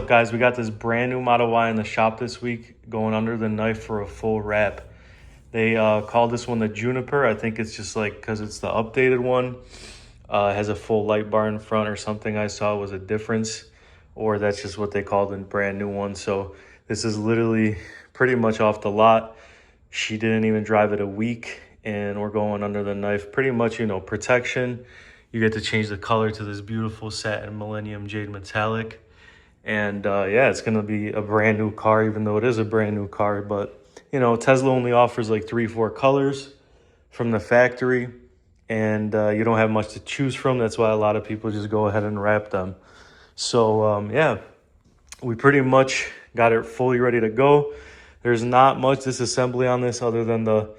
guys? We got this brand new Model Y in the shop this week, going under the knife for a full wrap. They called this one the Juniper. I think it's just like because it's the updated one. It has a full light bar in front or something I saw was a difference, or that's just what they called the brand new one. So this is literally pretty much off the lot. She didn't even drive it a week, and we're going under the knife. Pretty much, you know, protection. You get to change the color to this beautiful satin Millenium Jade metallic. And yeah, it's gonna be a brand new car, even though it is a brand new car. But you know, Tesla only offers like 3-4 colors from the factory, and you don't have much to choose from. That's why a lot of people just go ahead and wrap them. So yeah, we pretty much got it fully ready to go. There's not much disassembly on this other than the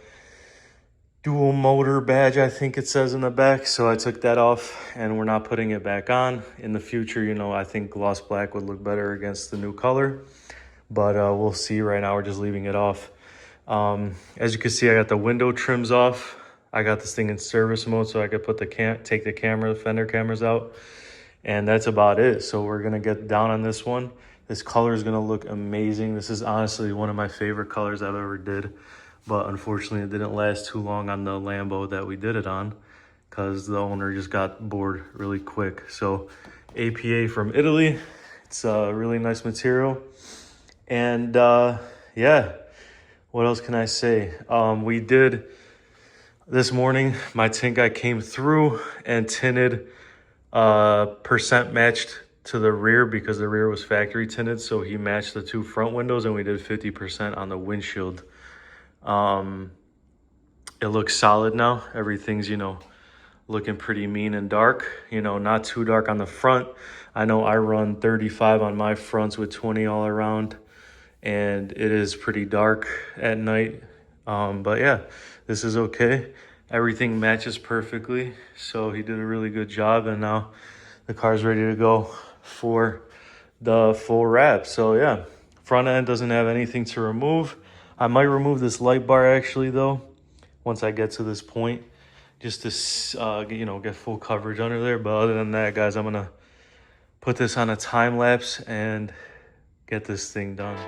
dual motor badge, I think it says in the back. So I took that off and we're not putting it back on. In the future, you know, I think gloss black would look better against the new color, but we'll see. Right now we're just leaving it off. As you can see, I got the window trims off. I got this thing in service mode so I could put take the fender cameras out, and that's about it. So we're gonna get down on this one. This color is gonna look amazing. This is honestly one of my favorite colors I've ever did. But unfortunately, it didn't last too long on the Lambo that we did it on because the owner just got bored really quick. So APA from Italy. It's a really nice material. And yeah, what else can I say? We did this morning, my tint guy came through and tinted percent matched to the rear because the rear was factory tinted. So he matched the 2 front windows and we did 50% on the windshield. It looks solid now. Everything's, you know, looking pretty mean and dark, you know, not too dark on the front. I know I run 35 on my fronts with 20 all around, and it is pretty dark at night. But yeah, this is okay. Everything matches perfectly. So he did a really good job, and now the car's ready to go for the full wrap. So yeah, front end doesn't have anything to remove. I might remove this light bar actually though, once I get to this point, just to, you know, get full coverage under there. But other than that, guys, I'm gonna put this on a time lapse and get this thing done.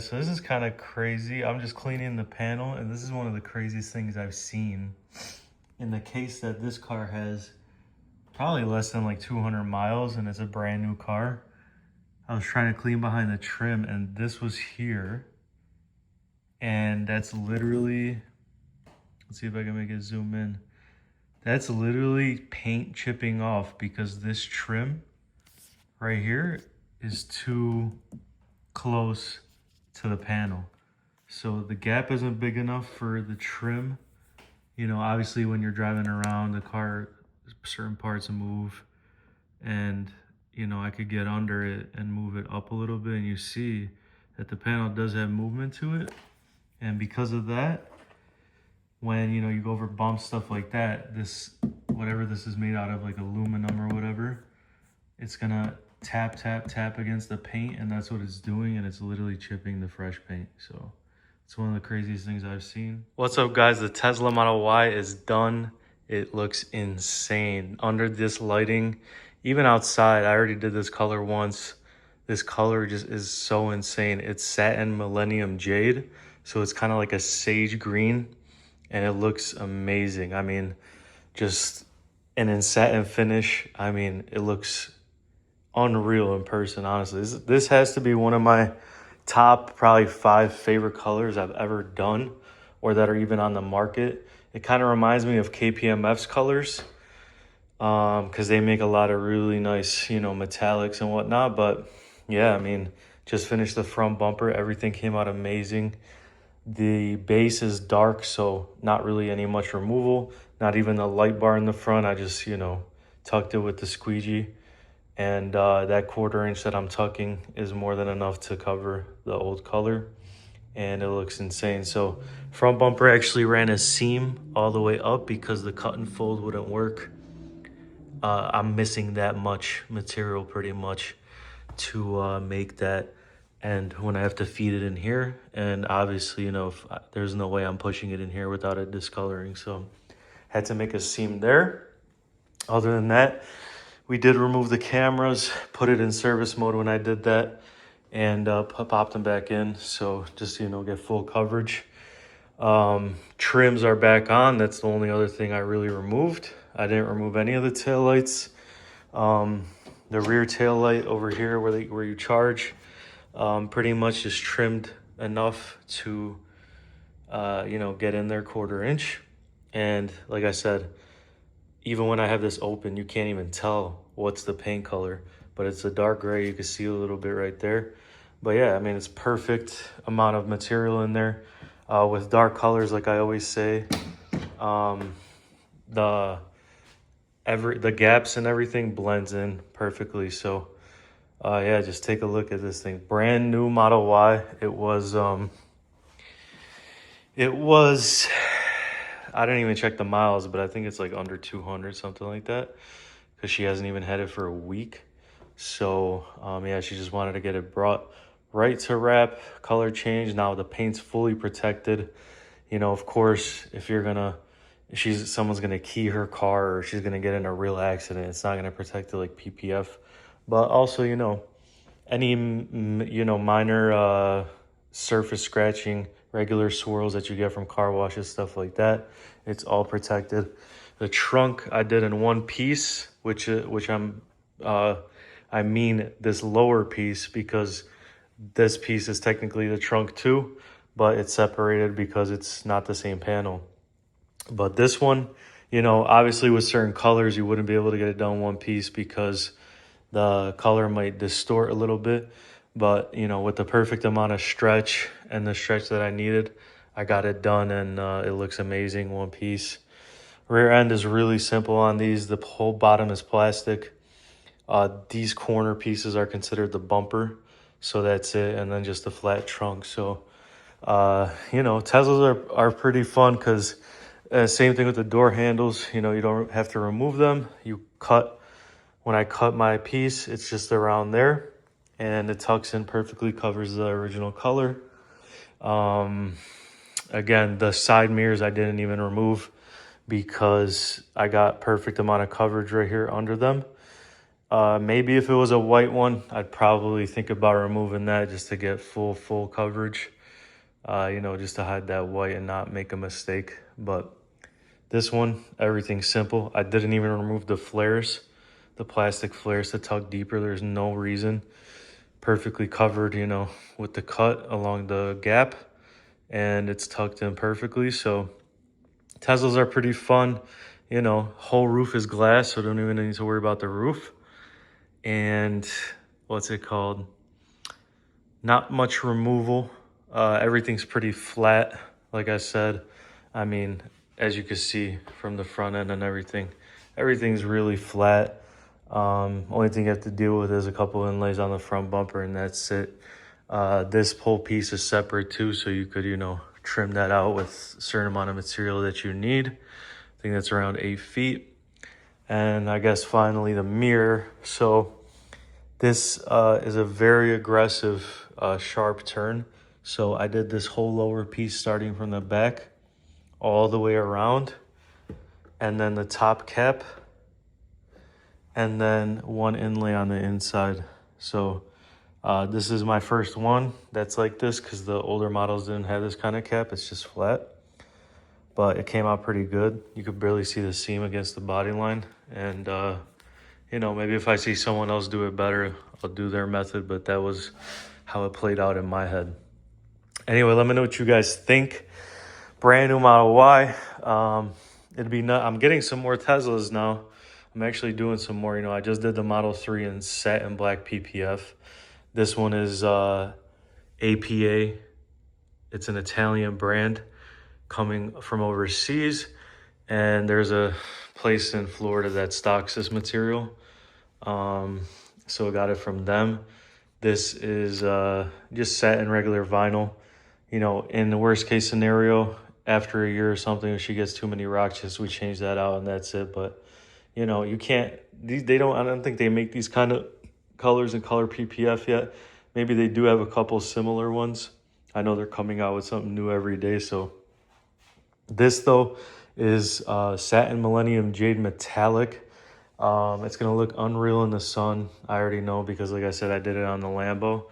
guys, so this is kind of crazy. I'm just cleaning the panel, and this is one of the craziest things I've seen. In the case that this car has probably less than like 200 miles, and it's a brand new car. I was trying to clean behind the trim, and this was here. And that's literally, let's see if I can make it zoom in. That's literally paint chipping off because this trim right here is too close to the panel. So the gap isn't big enough for the trim. You know, obviously when you're driving around the car, certain parts move, and you know, I could get under it and move it up a little bit, and you see that the panel does have movement to it. And because of that, when you know you go over bumps, stuff like that, this, whatever this is made out of, like aluminum or whatever, it's gonna tap against the paint, and that's what it's doing, and it's literally chipping the fresh paint. So it's one of the craziest things I've seen. What's up, guys? The Tesla Model Y is done. It looks insane under this lighting. Even outside, I already did this color once. This color just is so insane. It's Satin Millenium Jade, so it's kind of like a sage green, and it looks amazing. I mean, just, and in satin finish, I mean, it looks unreal in person, honestly. This has to be one of my top probably 5 favorite colors I've ever done, or that are even on the market. It kind of reminds me of KPMF's colors, because they make a lot of really nice, you know, metallics and whatnot. But yeah, I mean, just finished the front bumper. Everything came out amazing. The base is dark, so not really any much removal. Not even the light bar in the front. I just, you know, tucked it with the squeegee. And that 1/4 inch that I'm tucking is more than enough to cover the old color. And it looks insane. So front bumper actually ran a seam all the way up because the cut and fold wouldn't work. I'm missing that much material pretty much to make that. And when I have to feed it in here, and obviously, you know, there's no way I'm pushing it in here without it discoloring. So had to make a seam there. Other than that, we did remove the cameras, put it in service mode when I did that, and popped them back in. So just, you know, get full coverage. Trims are back on. That's the only other thing I really removed. I didn't remove any of the taillights. The rear tail light over here where you charge, pretty much just trimmed enough to, you know, get in there 1/4 inch. And like I said, even when I have this open, you can't even tell what's the paint color, but it's a dark gray. You can see a little bit right there. But yeah, I mean, it's perfect amount of material in there, with dark colors, like I always say. The gaps and everything blends in perfectly. So yeah, just take a look at this thing. Brand new Model Y. It was I didn't even check the miles, but I think it's like under 200, something like that, because she hasn't even had it for a week. So yeah, she just wanted to get it brought right to wrap, color change. Now the paint's fully protected. You know, of course, if someone's gonna key her car, or she's gonna get in a real accident, it's not gonna protect it like PPF. But also, you know, any, you know, minor surface scratching, regular swirls that you get from car washes, stuff like that, it's all protected. The trunk I did in one piece, which I mean this lower piece, because this piece is technically the trunk too, but it's separated because it's not the same panel. But this one, you know, obviously with certain colors, you wouldn't be able to get it done one piece because the color might distort a little bit. But, you know, with the perfect amount of stretch and the stretch that I needed, I got it done, and it looks amazing, one piece. Rear end is really simple on these. The whole bottom is plastic. These corner pieces are considered the bumper. So that's it. And then just the flat trunk. So, you know, Teslas are pretty fun because same thing with the door handles. You know, you don't have to remove them. When I cut my piece, it's just around there, and it tucks in perfectly, covers the original color. Again, the side mirrors I didn't even remove because I got perfect amount of coverage right here under them. Maybe if it was a white one, I'd probably think about removing that just to get full coverage. You know, just to hide that white and not make a mistake. But this one, everything's simple. I didn't even remove the flares, the plastic flares to tuck deeper. There's no reason. Perfectly covered, you know, with the cut along the gap, and it's tucked in perfectly. So Teslas are pretty fun. You know, whole roof is glass, so don't even need to worry about the roof. And what's it called? Not much removal. Everything's pretty flat, like I said. I mean, as you can see from the front end and everything, everything's really flat. Only thing you have to deal with is a couple inlays on the front bumper, and that's it. This whole piece is separate too, so you could, you know, trim that out with a certain amount of material that you need. I think that's around 8 feet. And I guess finally the mirror. So this is a very aggressive sharp turn. So I did this whole lower piece starting from the back all the way around, and then the top cap, and then one inlay on the inside. So this is my first one that's like this, because the older models didn't have this kind of cap. It's just flat, but it came out pretty good. You could barely see the seam against the body line. And you know, maybe if I see someone else do it better, I'll do their method, but that was how it played out in my head. Anyway, let me know what you guys think. Brand new Model Y. It'd be I'm getting some more Teslas now. I'm actually doing some more. You know, I just did the Model 3 in satin black PPF. This one is APA. It's an Italian brand coming from overseas. And there's a place in Florida that stocks this material. So I got it from them. This is just satin regular vinyl. You know, in the worst case scenario, after a year or something, if she gets too many roaches, we change that out and that's it. But, you know, you can't, I don't think they make these kind of colors in color PPF yet. Maybe they do have a couple similar ones. I know they're coming out with something new every day. So this though is Satin Millenium Jade Metallic. It's going to look unreal in the sun. I already know, because like I said, I did it on the Lambo.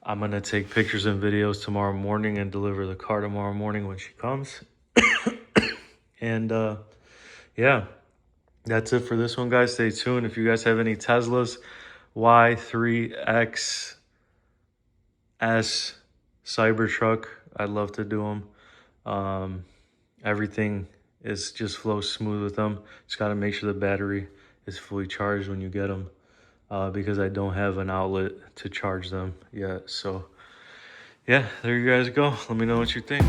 I'm going to take pictures and videos tomorrow morning and deliver the car tomorrow morning when she comes. And yeah, that's it for this one, guys. Stay tuned. If you guys have any Teslas, Y3X S Cybertruck, I'd love to do them. Everything is just flows smooth with them. Just got to make sure the battery is fully charged when you get them, because I don't have an outlet to charge them yet. So yeah, there you guys go. Let me know what you think.